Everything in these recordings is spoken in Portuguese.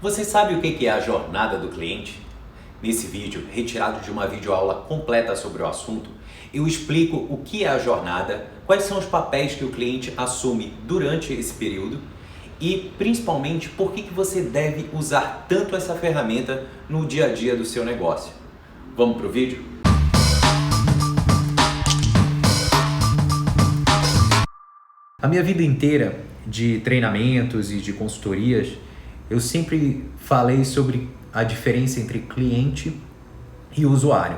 Você sabe o que é a jornada do cliente? Nesse vídeo, retirado de uma videoaula completa sobre o assunto, eu explico o que é a jornada, quais são os papéis que o cliente assume durante esse período e, principalmente, por que você deve usar tanto essa ferramenta no dia a dia do seu negócio. Vamos para o vídeo? A minha vida inteira de treinamentos e de consultorias, eu sempre falei sobre a diferença entre cliente e usuário.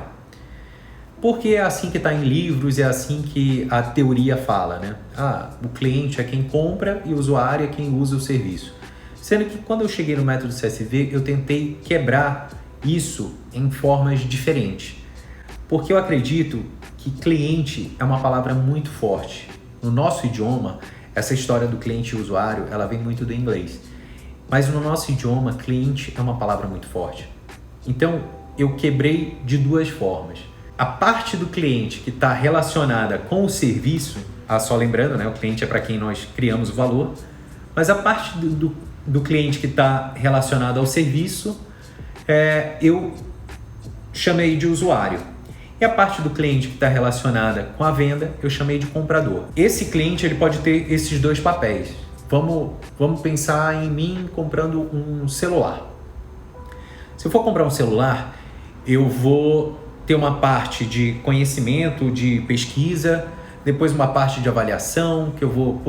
Porque é assim que está em livros, é assim que a teoria fala, né? O cliente é quem compra e o usuário é quem usa o serviço. Sendo que quando eu cheguei no método CSV, eu tentei quebrar isso em formas diferentes. Porque eu acredito que cliente é uma palavra muito forte. No nosso idioma, essa história do cliente e usuário, ela vem muito do inglês. Mas no nosso idioma, cliente é uma palavra muito forte. Então, eu quebrei de duas formas. A parte do cliente que está relacionada com o serviço, só lembrando, né, o cliente é para quem nós criamos o valor, mas a parte do cliente que está relacionada ao serviço, eu chamei de usuário. E a parte do cliente que está relacionada com a venda, eu chamei de comprador. Esse cliente ele pode ter esses dois papéis. Vamos pensar em mim comprando um celular. Se eu for comprar um celular, eu vou ter uma parte de conhecimento, de pesquisa, depois uma parte de avaliação, que eu vou,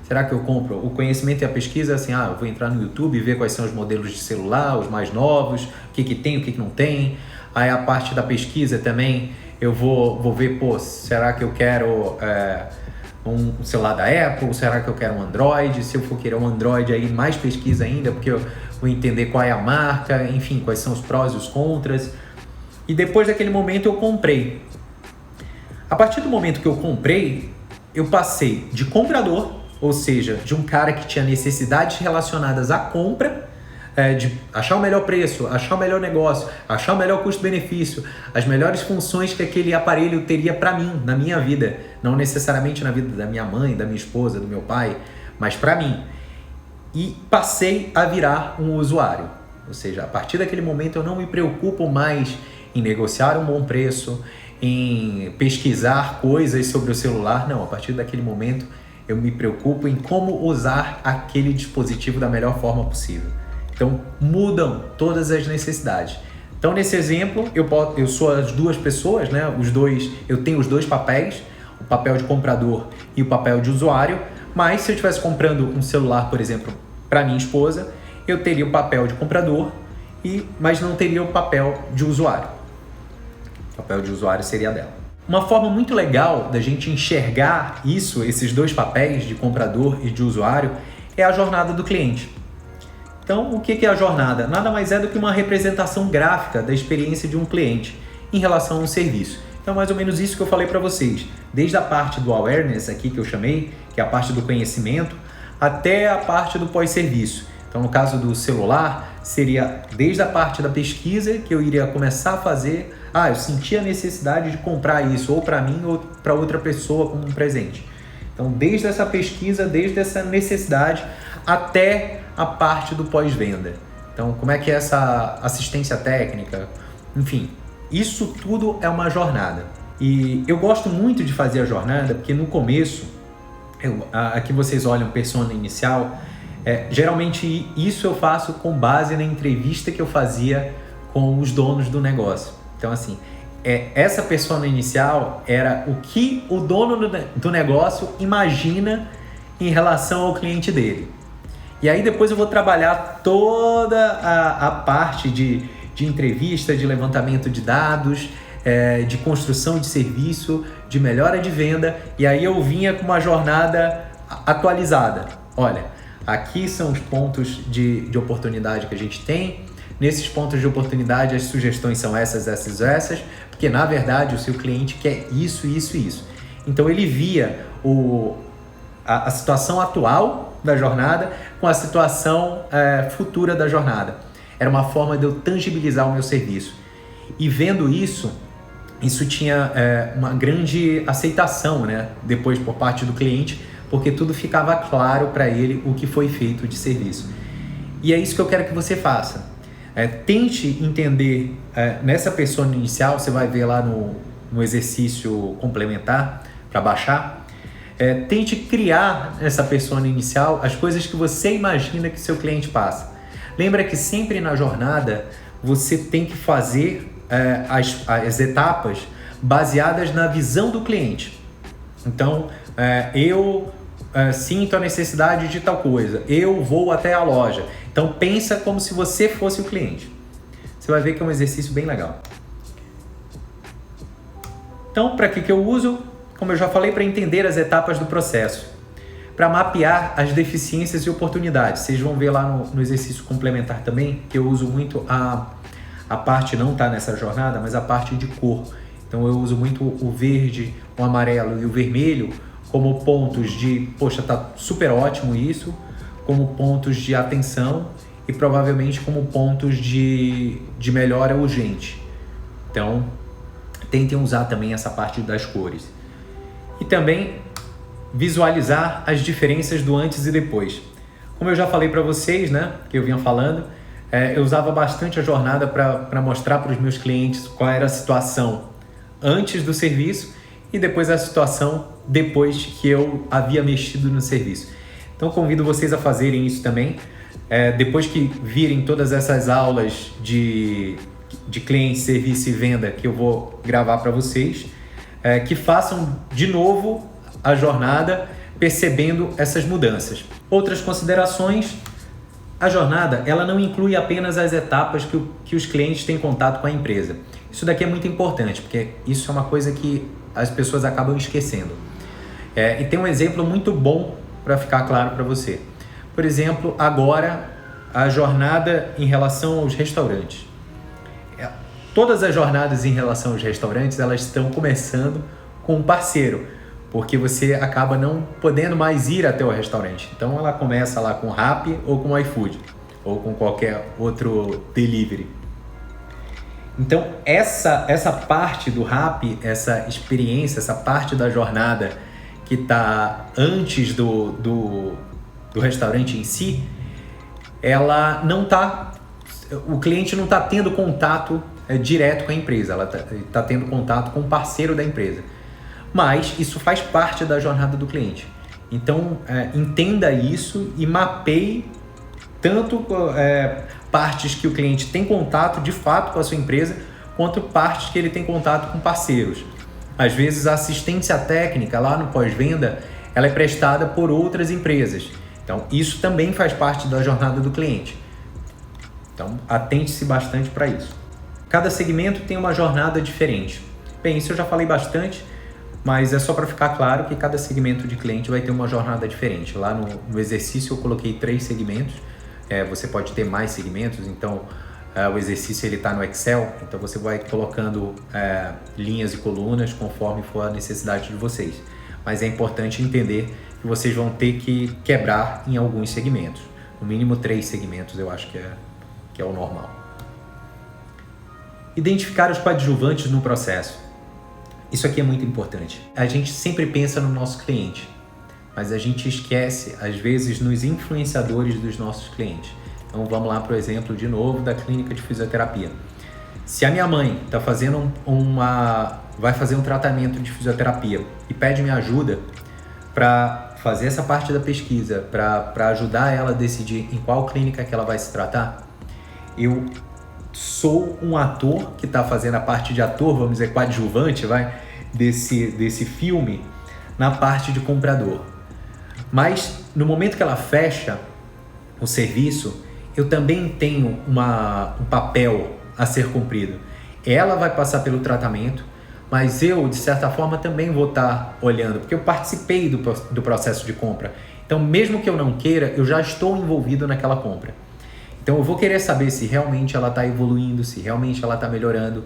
será que eu compro? O conhecimento e a pesquisa, assim, eu vou entrar no YouTube e ver quais são os modelos de celular, os mais novos, o que tem, o que não tem. Aí a parte da pesquisa também, eu vou ver, será que eu quero um celular da Apple? Será que eu quero um Android? Se eu for querer um Android, aí mais pesquisa ainda, porque eu vou entender qual é a marca, enfim, quais são os prós e os contras. E depois daquele momento eu comprei. A partir do momento que eu comprei, eu passei de comprador, ou seja, de um cara que tinha necessidades relacionadas à compra, de achar o melhor preço, achar o melhor negócio, achar o melhor custo-benefício, as melhores funções que aquele aparelho teria para mim, na minha vida, não necessariamente na vida da minha mãe, da minha esposa, do meu pai, mas para mim. E passei a virar um usuário, ou seja, a partir daquele momento eu não me preocupo mais em negociar um bom preço, em pesquisar coisas sobre o celular, não, a partir daquele momento eu me preocupo em como usar aquele dispositivo da melhor forma possível. Então, mudam todas as necessidades. Então, nesse exemplo, eu sou as duas pessoas, né? Eu tenho os dois papéis, o papel de comprador e o papel de usuário, mas se eu estivesse comprando um celular, por exemplo, para minha esposa, eu teria o papel de comprador, mas não teria o papel de usuário. O papel de usuário seria dela. Uma forma muito legal da gente enxergar esses dois papéis de comprador e de usuário, é a jornada do cliente. Então, o que é a jornada? Nada mais é do que uma representação gráfica da experiência de um cliente em relação a um serviço. Então, mais ou menos isso que eu falei para vocês. Desde a parte do awareness aqui que eu chamei, que é a parte do conhecimento, até a parte do pós-serviço. Então, no caso do celular, seria desde a parte da pesquisa que eu iria começar a fazer. Eu senti a necessidade de comprar isso, ou para mim ou para outra pessoa como um presente. Então, desde essa pesquisa, desde essa necessidade, até a parte do pós-venda. Então, como é que é essa assistência técnica? Enfim, isso tudo é uma jornada. E eu gosto muito de fazer a jornada, porque no começo, aqui vocês olham persona inicial, geralmente isso eu faço com base na entrevista que eu fazia com os donos do negócio. Então, assim, essa persona inicial era o que o dono do negócio imagina em relação ao cliente dele. E aí depois eu vou trabalhar toda a parte de entrevista, de levantamento de dados, de construção de serviço, de melhora de venda, e aí eu vinha com uma jornada atualizada. Olha, aqui são os pontos de oportunidade que a gente tem. Nesses pontos de oportunidade as sugestões são essas, porque na verdade o seu cliente quer isso. Então ele via a situação atual da jornada com a situação futura da jornada. Era uma forma de eu tangibilizar o meu serviço. E vendo isso tinha uma grande aceitação, né? Depois por parte do cliente, porque tudo ficava claro para ele o que foi feito de serviço. E é isso que eu quero que você faça. Tente entender, nessa persona inicial, você vai ver lá no exercício complementar para baixar, tente criar nessa persona inicial as coisas que você imagina que seu cliente passa. Lembra que sempre na jornada você tem que fazer as etapas baseadas na visão do cliente. Então, eu sinto a necessidade de tal coisa, eu vou até a loja. Então pensa como se você fosse o cliente. Você vai ver que é um exercício bem legal. Então, para que eu uso? Como eu já falei, para entender as etapas do processo, para mapear as deficiências e oportunidades. Vocês vão ver lá no exercício complementar também, que eu uso muito a parte, não está nessa jornada, mas a parte de cor. Então eu uso muito o verde, o amarelo e o vermelho como pontos de, poxa, tá super ótimo isso, como pontos de atenção e provavelmente como pontos de melhora urgente. Então, tentem usar também essa parte das cores. E também visualizar as diferenças do antes e depois. Como eu já falei para vocês, né, que eu vinha falando, eu usava bastante a jornada para mostrar para os meus clientes qual era a situação antes do serviço e depois a situação depois que eu havia mexido no serviço. Então convido vocês a fazerem isso também. Depois que virem todas essas aulas de cliente, serviço e venda que eu vou gravar para vocês, que façam de novo a jornada percebendo essas mudanças. Outras considerações: a jornada ela não inclui apenas as etapas que os clientes têm contato com a empresa. Isso daqui é muito importante, porque isso é uma coisa que as pessoas acabam esquecendo. E tem um exemplo muito bom para ficar claro para você. Por exemplo, agora a jornada em relação aos restaurantes. Todas as jornadas em relação aos restaurantes, elas estão começando com um parceiro, porque você acaba não podendo mais ir até o restaurante. Então ela começa lá com o Rappi ou com o iFood, ou com qualquer outro delivery. Então essa parte do Rappi, essa experiência, essa parte da jornada que está antes do restaurante em si, ela não está, o cliente não está tendo contato direto com a empresa, ela está tendo contato com o parceiro da empresa. Mas isso faz parte da jornada do cliente. Então entenda isso e mapeie tanto partes que o cliente tem contato de fato com a sua empresa, quanto partes que ele tem contato com parceiros. Às vezes a assistência técnica lá no pós-venda, ela é prestada por outras empresas. Então isso também faz parte da jornada do cliente. Então atente-se bastante para isso. Cada segmento tem uma jornada diferente. Bem, isso eu já falei bastante, mas é só para ficar claro que cada segmento de cliente vai ter uma jornada diferente. Lá no exercício eu coloquei 3 segmentos. Você pode ter mais segmentos, então o exercício está no Excel, então você vai colocando linhas e colunas conforme for a necessidade de vocês. Mas é importante entender que vocês vão ter que quebrar em alguns segmentos. No mínimo 3 segmentos eu acho que é o normal. Identificar os coadjuvantes no processo. Isso aqui é muito importante. A gente sempre pensa no nosso cliente, mas a gente esquece, às vezes, nos influenciadores dos nossos clientes. Então vamos lá para o exemplo de novo da clínica de fisioterapia. Se a minha mãe está fazendo vai fazer um tratamento de fisioterapia e pede minha ajuda para fazer essa parte da pesquisa, para ajudar ela a decidir em qual clínica que ela vai se tratar, eu sou um ator que está fazendo a parte de ator, vamos dizer, coadjuvante, desse filme, na parte de comprador. Mas no momento que ela fecha o serviço, eu também tenho um papel a ser cumprido. Ela vai passar pelo tratamento, mas eu, de certa forma, também vou estar olhando, porque eu participei do processo de compra. Então, mesmo que eu não queira, eu já estou envolvido naquela compra. Então, eu vou querer saber se realmente ela está evoluindo, se realmente ela está melhorando.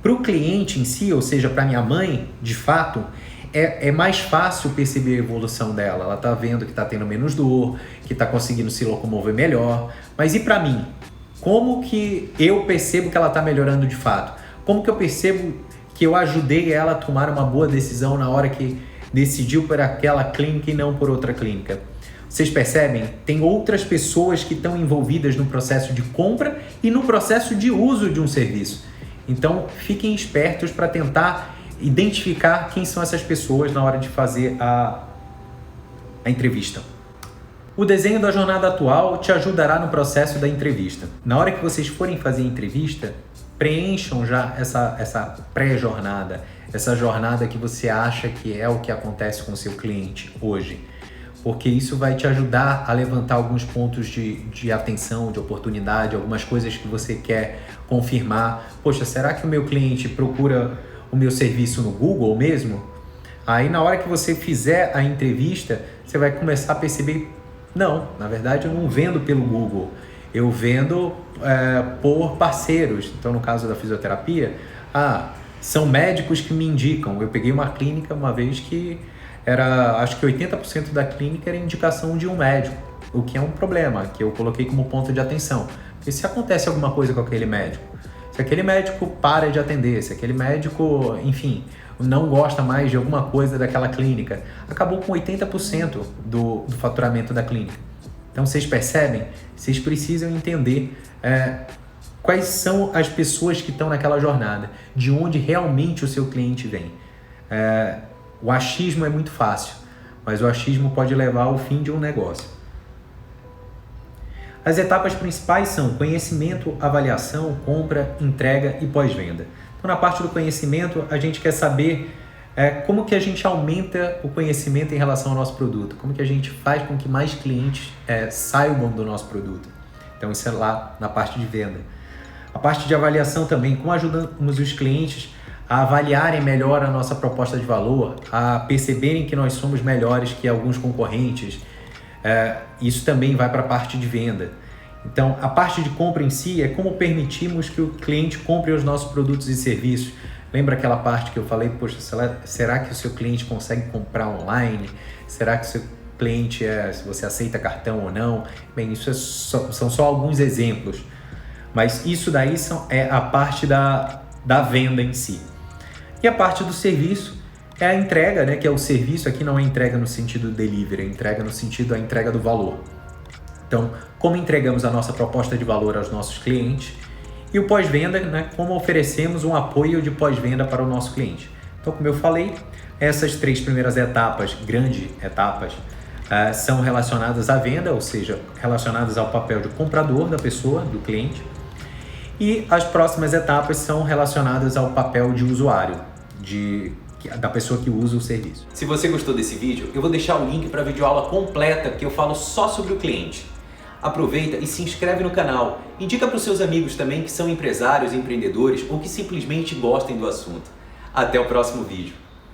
Para o cliente em si, ou seja, para minha mãe, de fato, é mais fácil perceber a evolução dela. Ela está vendo que está tendo menos dor, que está conseguindo se locomover melhor. Mas e para mim? Como que eu percebo que ela está melhorando de fato? Como que eu percebo que eu ajudei ela a tomar uma boa decisão na hora que decidiu por aquela clínica e não por outra clínica? Vocês percebem? Tem outras pessoas que estão envolvidas no processo de compra e no processo de uso de um serviço. Então, fiquem espertos para tentar identificar quem são essas pessoas na hora de fazer a entrevista. O desenho da jornada atual te ajudará no processo da entrevista. Na hora que vocês forem fazer a entrevista, preencham já essa pré-jornada, essa jornada que você acha que é o que acontece com o seu cliente hoje. Porque isso vai te ajudar a levantar alguns pontos de atenção, de oportunidade, algumas coisas que você quer confirmar. Poxa, será que o meu cliente procura o meu serviço no Google mesmo? Aí na hora que você fizer a entrevista, você vai começar a perceber, não, na verdade eu não vendo pelo Google, eu vendo por parceiros. Então no caso da fisioterapia, são médicos que me indicam. Eu peguei uma clínica uma vez que acho que 80% da clínica era indicação de um médico, o que é um problema, que eu coloquei como ponto de atenção. Porque se acontece alguma coisa com aquele médico, se aquele médico para de atender, se aquele médico, enfim, não gosta mais de alguma coisa daquela clínica, acabou com 80% do faturamento da clínica. Então vocês percebem? Vocês precisam entender quais são as pessoas que estão naquela jornada, de onde realmente o seu cliente vem. O achismo é muito fácil, mas o achismo pode levar ao fim de um negócio. As etapas principais são conhecimento, avaliação, compra, entrega e pós-venda. Então, na parte do conhecimento, a gente quer saber como que a gente aumenta o conhecimento em relação ao nosso produto, como que a gente faz com que mais clientes saibam do nosso produto. Então, isso é lá na parte de venda. A parte de avaliação também, como ajudamos os clientes a avaliarem melhor a nossa proposta de valor, a perceberem que nós somos melhores que alguns concorrentes. Isso também vai para a parte de venda. Então, a parte de compra em si é como permitirmos que o cliente compre os nossos produtos e serviços. Lembra aquela parte que eu falei, poxa, será que o seu cliente consegue comprar online? Será que o seu cliente se você aceita cartão ou não? Bem, isso são só alguns exemplos. Mas isso daí é a parte da venda em si. E a parte do serviço é a entrega, né? Que é o serviço. Aqui não é entrega no sentido delivery, é entrega no sentido da entrega do valor. Então, como entregamos a nossa proposta de valor aos nossos clientes, e o pós-venda, né? Como oferecemos um apoio de pós-venda para o nosso cliente. Então, como eu falei, essas 3 primeiras etapas, grandes etapas, são relacionadas à venda, ou seja, relacionadas ao papel de comprador da pessoa, do cliente. E as próximas etapas são relacionadas ao papel de usuário, da pessoa que usa o serviço. Se você gostou desse vídeo, eu vou deixar o link para a videoaula completa que eu falo só sobre o cliente. Aproveita e se inscreve no canal. Indica para os seus amigos também que são empresários, empreendedores ou que simplesmente gostem do assunto. Até o próximo vídeo.